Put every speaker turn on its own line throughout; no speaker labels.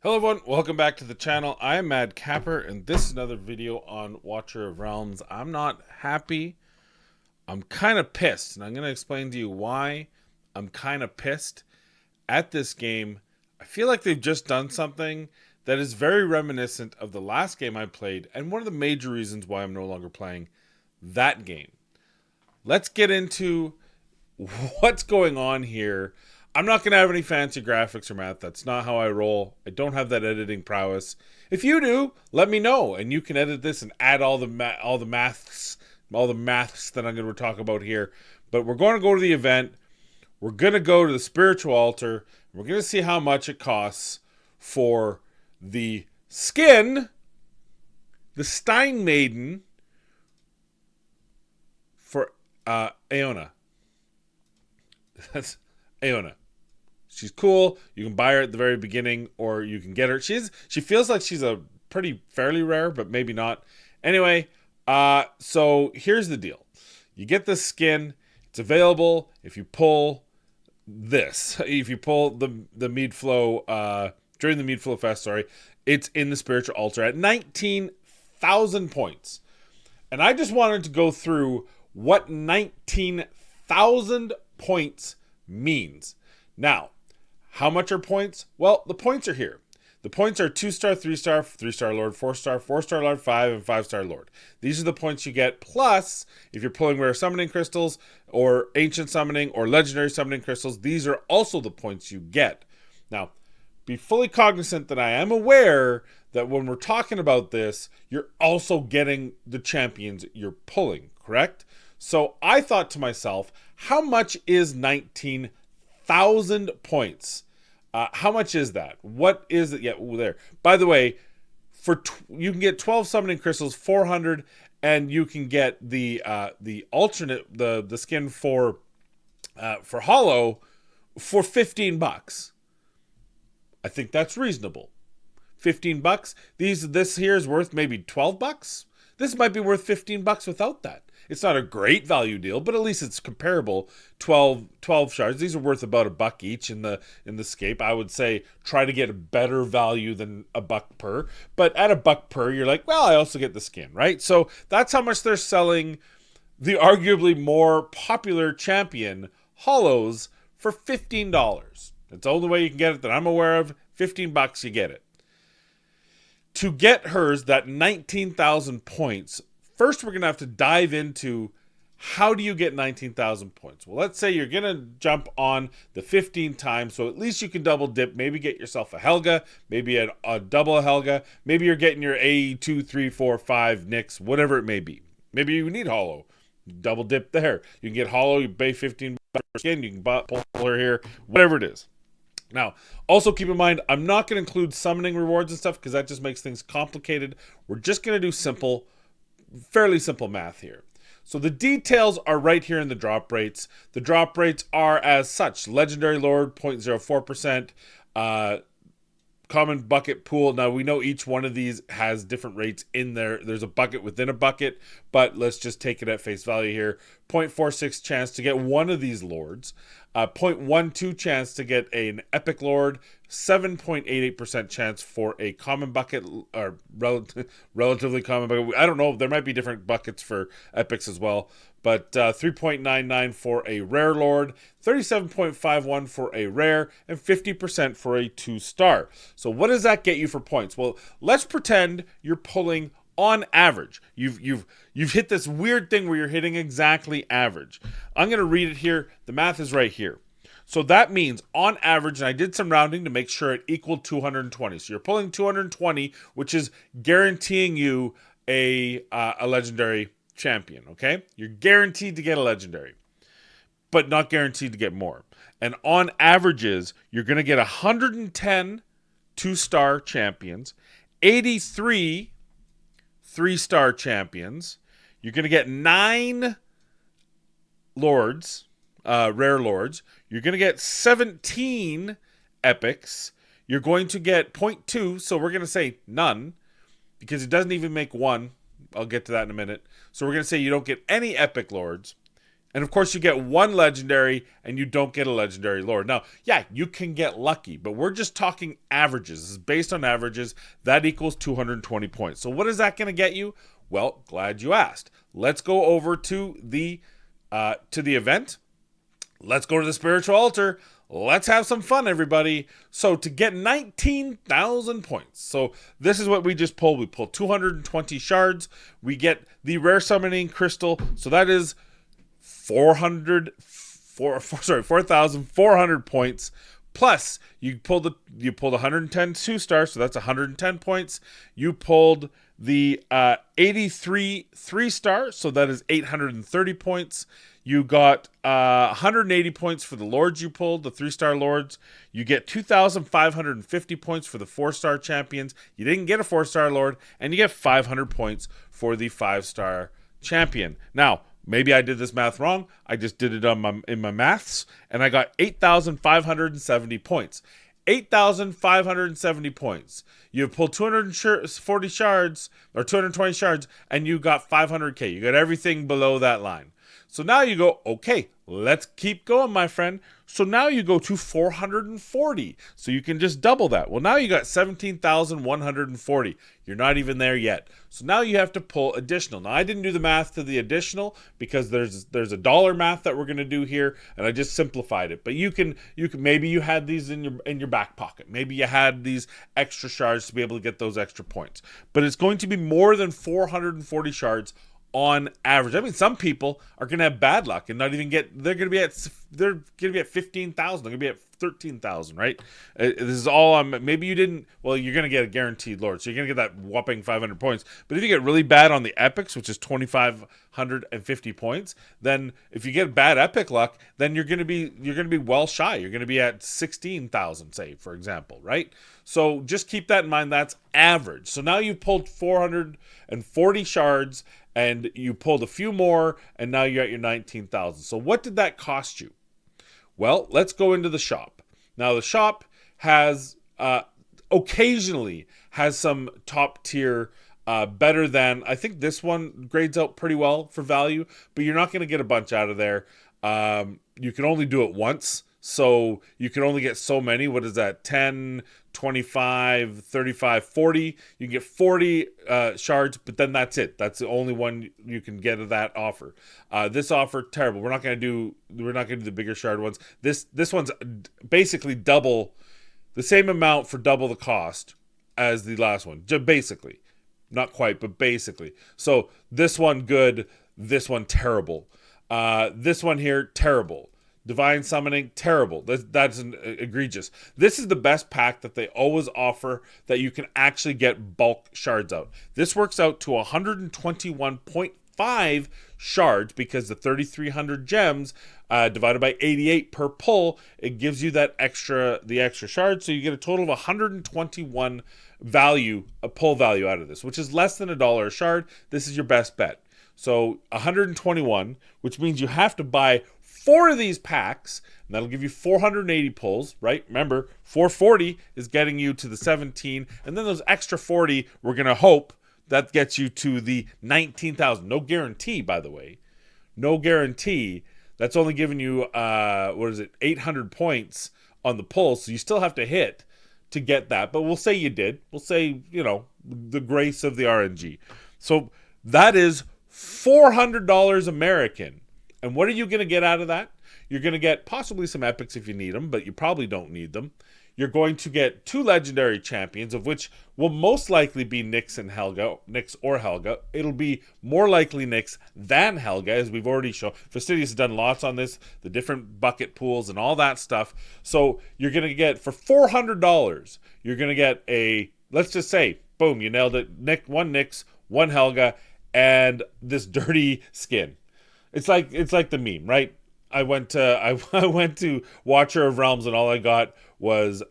Hello everyone, welcome back to the channel. I am Mad Capper, and this is another video on Watcher of Realms. I'm not happy. I'm kind of pissed, and I'm going to explain to you why I'm kind of pissed at this game. I feel like they've just done something that is very reminiscent of the last game I played, and one of the major reasons why I'm no longer playing that game. Let's get into what's going on here. I'm not going to have any fancy graphics or math. That's not how I roll. I don't have that editing prowess. If you do, let me know, and you can edit this and add all the maths that I'm going to talk about here. But we're going to go to the event. We're going to go to the spiritual altar. We're going to see how much it costs for the skin, the Stein Maiden, for Aona. That's Aona. She's cool. You can buy her at the very beginning, or you can get her. She feels like she's a fairly rare, but maybe not. Anyway, so here's the deal. You get this skin. It's available if you pull this. If you pull the Mead Flow during the Mead Flow Fest, sorry, it's in the spiritual altar at 19,000 points. And I just wanted to go through what 19,000 points means. Now, how much are points? Well, the points are here. The points are 2-star, 3-star, 3-star Lord, 4-star, 4-star Lord, 5, and 5-star Lord. These are the points you get. Plus, if you're pulling rare summoning crystals, or ancient summoning, or legendary summoning crystals, these are also the points you get. Now, be fully cognizant that I am aware that when we're talking about this, you're also getting the champions you're pulling, correct? So I thought to myself, how much is 19,000 points? How much is that? What is it? Yeah, there. By the way, you can get 12 summoning crystals, 400, and you can get the alternate the skin for Hollow for $15. I think that's reasonable. $15. This here is worth maybe $12. This might be worth $15 without that. It's not a great value deal, but at least it's comparable. 12 shards. These are worth about $1 each in the scape. I would say try to get a better value than $1 per. But at $1 per, you're like, well, I also get the skin, right? So that's how much they're selling the arguably more popular champion Hollows for $15. It's the only way you can get it that I'm aware of. $15, you get it. To get hers, that 19,000 points, first we're going to have to dive into how do you get 19,000 points. Well, let's say you're going to jump on the 15 times, so at least you can double dip, maybe get yourself a Helga, maybe a double Helga, maybe you're getting your A2, 3, 4, 5 Nyx, whatever it may be. Maybe you need Hollow. Double dip there. You can get Hollow, you pay $15 for skin, you can pull her here, whatever it is. Now, also keep in mind, I'm not going to include summoning rewards and stuff because that just makes things complicated. We're just going to do fairly simple math here. So the details are right here in the drop rates. The drop rates are as such. Legendary Lord, 0.04%. Common bucket pool. Now, we know each one of these has different rates in there. There's a bucket within a bucket, but let's just take it at face value here. 0.46 chance to get one of these lords. 0.12 chance to get an epic lord. 7.88% chance for a common bucket, or relatively common bucket. I don't know. There might be different buckets for epics as well. But 3.99 for a rare lord, 37.51 for a rare, and 50% for a 2-star. So what does that get you for points? Well, let's pretend you're pulling on average. You've hit this weird thing where you're hitting exactly average. I'm going to read it here. The math is right here. So that means on average, and I did some rounding to make sure it equaled 220. So you're pulling 220, which is guaranteeing you a legendary champion, okay? You're guaranteed to get a legendary, but not guaranteed to get more. And on averages, you're going to get 110 2-star champions, 83 3-star champions. You're going to get 9 lords, rare lords. You're going to get 17 epics. You're going to get 0.2, so we're going to say none, because it doesn't even make one. I'll get to that in a minute. So we're going to say you don't get any epic lords. And of course, you get one legendary and you don't get a legendary lord. Now, yeah, you can get lucky, but we're just talking averages. This is based on averages. That equals 220 points. So what is that going to get you? Well, glad you asked. Let's go over to the event. Let's go to the spiritual altar. Let's have some fun, everybody. So to get 19,000 points. So this is what we just pulled. We pulled 220 shards. We get the rare summoning crystal. So that is 4,400 points. Plus, you pulled 110 2-star, so that's 110 points. You pulled the 83 3-star, so that is 830 points. You got 180 points for the lords you pulled, the 3-star lords. You get 2,550 points for the 4-star champions. You didn't get a 4-star lord, and you get 500 points for the 5-star champion. Now, maybe I did this math wrong. I just did it in my maths, and I got 8,570 points. 8,570 points. You pulled 240 shards, or 220 shards, and you got 500k. You got everything below that line. So now you go, okay, let's keep going, my friend. So now you go to 440. So you can just double that. Well, now you got 17,140. You're not even there yet. So now you have to pull additional. Now I didn't do the math to the additional because there's a dollar math that we're going to do here, and I just simplified it. But you can maybe you had these in your back pocket. Maybe you had these extra shards to be able to get those extra points. But it's going to be more than 440 shards on average. I mean, some people are going to have bad luck and not even get. They're going to be at 15,000. They're going to be at 13,000. Right? This is all. Maybe you didn't. Well, you're going to get a guaranteed lord, so you're going to get that whopping 500 points. But if you get really bad on the epics, which is 2,550 points, then if you get bad epic luck, then you're going to be well shy. You're going to be at 16,000, say, for example. Right? So just keep that in mind. That's average. So now you've pulled 440 shards. And you pulled a few more, and now you're at your 19,000. So what did that cost you? Well, let's go into the shop. Now, the shop has occasionally has some top tier, better than, I think this one grades out pretty well for value, but you're not going to get a bunch out of there. You can only do it once. So you can only get so many. What is that? 10, 25, 35, 40. You can get 40 shards, but then that's it. That's the only one you can get of that offer. This offer, terrible. We're not going to do the bigger shard ones. This one's basically double, the same amount for double the cost as the last one. Just basically. Not quite, but basically. So this one good, this one terrible. This one here, terrible. Divine Summoning, terrible. That's egregious. This is the best pack that they always offer that you can actually get bulk shards out. This works out to 121.5 shards because the 3,300 gems divided by 88 per pull, it gives you the extra shards. So you get a total of 121 pull value out of this, which is less than $1 a shard. This is your best bet. So 121, which means you have to buy 4 of these packs, and that'll give you 480 pulls, right? Remember, 440 is getting you to the 17, and then those extra 40, we're going to hope that gets you to the 19,000. No guarantee, by the way. No guarantee. That's only giving you, 800 points on the pull, so you still have to hit to get that. But we'll say you did. We'll say, the grace of the RNG. So that is $400 American. And what are you going to get out of that? You're going to get possibly some epics if you need them, but you probably don't need them. You're going to get 2 legendary champions, of which will most likely be Nyx or Helga. It'll be more likely Nyx than Helga, as we've already shown. Fastidious has done lots on this, the different bucket pools and all that stuff. So you're going to get, for $400, you're going to get let's just say, boom, you nailed it. One Nyx, one Helga, and this dirty skin. It's like the meme, right? I went to Watcher of Realms and all I got was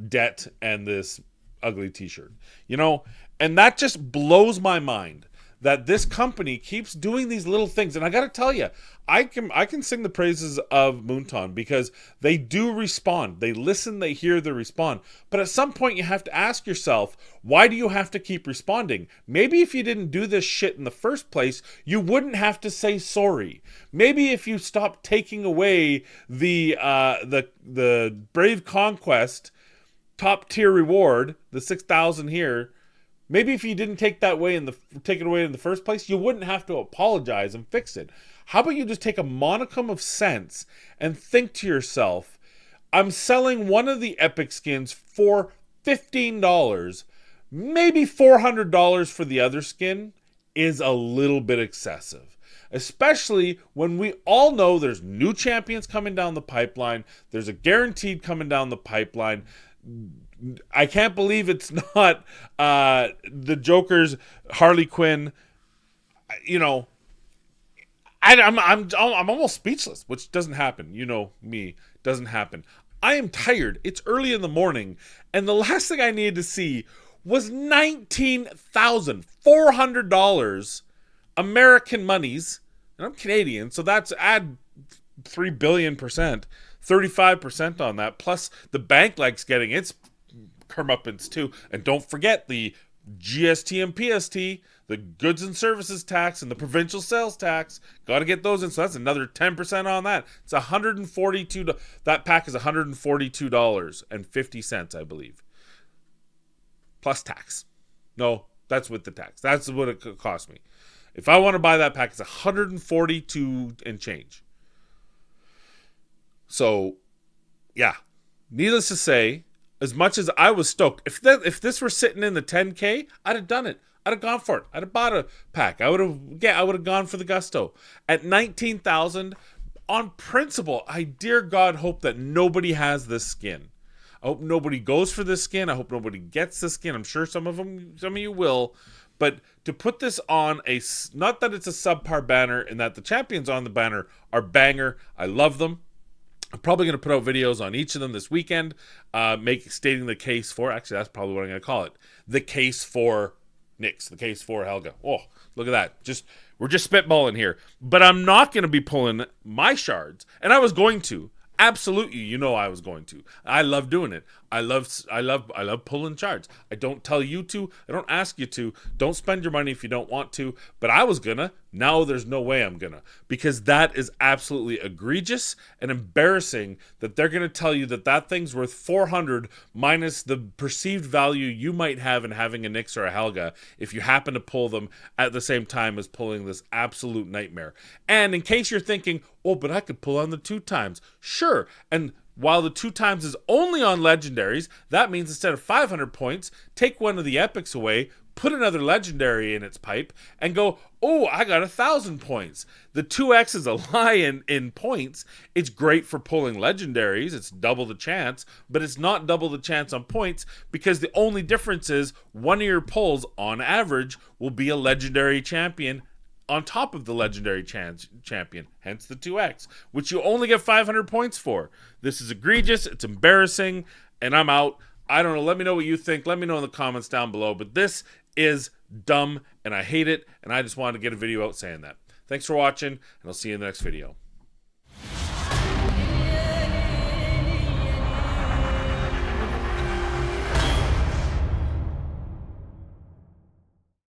debt and this ugly t-shirt. And that just blows my mind that this company keeps doing these little things. And I got to tell you, I can sing the praises of Moonton because they do respond. They listen, they hear, they respond. But at some point you have to ask yourself, why do you have to keep responding? Maybe if you didn't do this shit in the first place, you wouldn't have to say sorry. Maybe if you stopped taking away the Brave Conquest top tier reward, the 6,000 here, maybe if you didn't take it away in the first place, you wouldn't have to apologize and fix it. How about you just take a modicum of sense and think to yourself, I'm selling one of the epic skins for $15. Maybe $400 for the other skin is a little bit excessive. Especially when we all know there's new champions coming down the pipeline. There's a guaranteed coming down the pipeline. I can't believe it's not the Joker's Harley Quinn. You know, I'm almost speechless, which doesn't happen. You know me, doesn't happen. I am tired. It's early in the morning, and the last thing I needed to see was $19,400 American monies, and I'm Canadian, so that's add 3 billion%, 35% on that, plus the bank likes getting its comeuppance too. And don't forget the GST and PST, the goods and services tax and the provincial sales tax. Got to get those in, so that's another 10% on that. It's $142. That pack is $142.50, I believe, plus tax. No, that's with the tax. That's what it cost me. If I want to buy that pack, it's $142 and change. So, yeah. Needless to say, as much as I was stoked, if this were sitting in the 10K, I'd have done it. I'd have gone for it. I'd have bought a pack. I would have gone for the gusto. At 19,000, on principle, I dear God hope that nobody has this skin. I hope nobody goes for this skin. I hope nobody gets this skin. I'm sure some of you will. But to put this on not that it's a subpar banner and that the champions on the banner are banger. I love them. I'm probably going to put out videos on each of them this weekend, stating the case for, actually that's probably what I'm going to call it, the case for Nyx, the case for Helga. Oh, look at that. We're just spitballing here. But I'm not going to be pulling my shards, and I was going to. Absolutely, I was going to. I love doing it. I love pulling shards. I don't tell you to. I don't ask you to. Don't spend your money if you don't want to. But I was gonna. Now there's no way I'm gonna, because that is absolutely egregious and embarrassing that they're gonna tell you that thing's worth 400 minus the perceived value you might have in having a Nyx or a Helga if you happen to pull them at the same time as pulling this absolute nightmare. And in case you're thinking, oh, but I could pull on the 2 times. Sure. And while the 2 times is only on legendaries, that means instead of 500 points, take one of the epics away, put another legendary in its pipe, and go, oh, I got 1,000 points. The 2x is a lie in points. It's great for pulling legendaries. It's double the chance, but it's not double the chance on points, because the only difference is one of your pulls, on average, will be a legendary champion on top of the legendary champion, hence the 2x, which you only get 500 points for. This is egregious, it's embarrassing, and I'm out. I don't know, let me know what you think. Let me know in the comments down below, but this is dumb, and I hate it, and I just wanted to get a video out saying that. Thanks for watching, and I'll see you in the next video.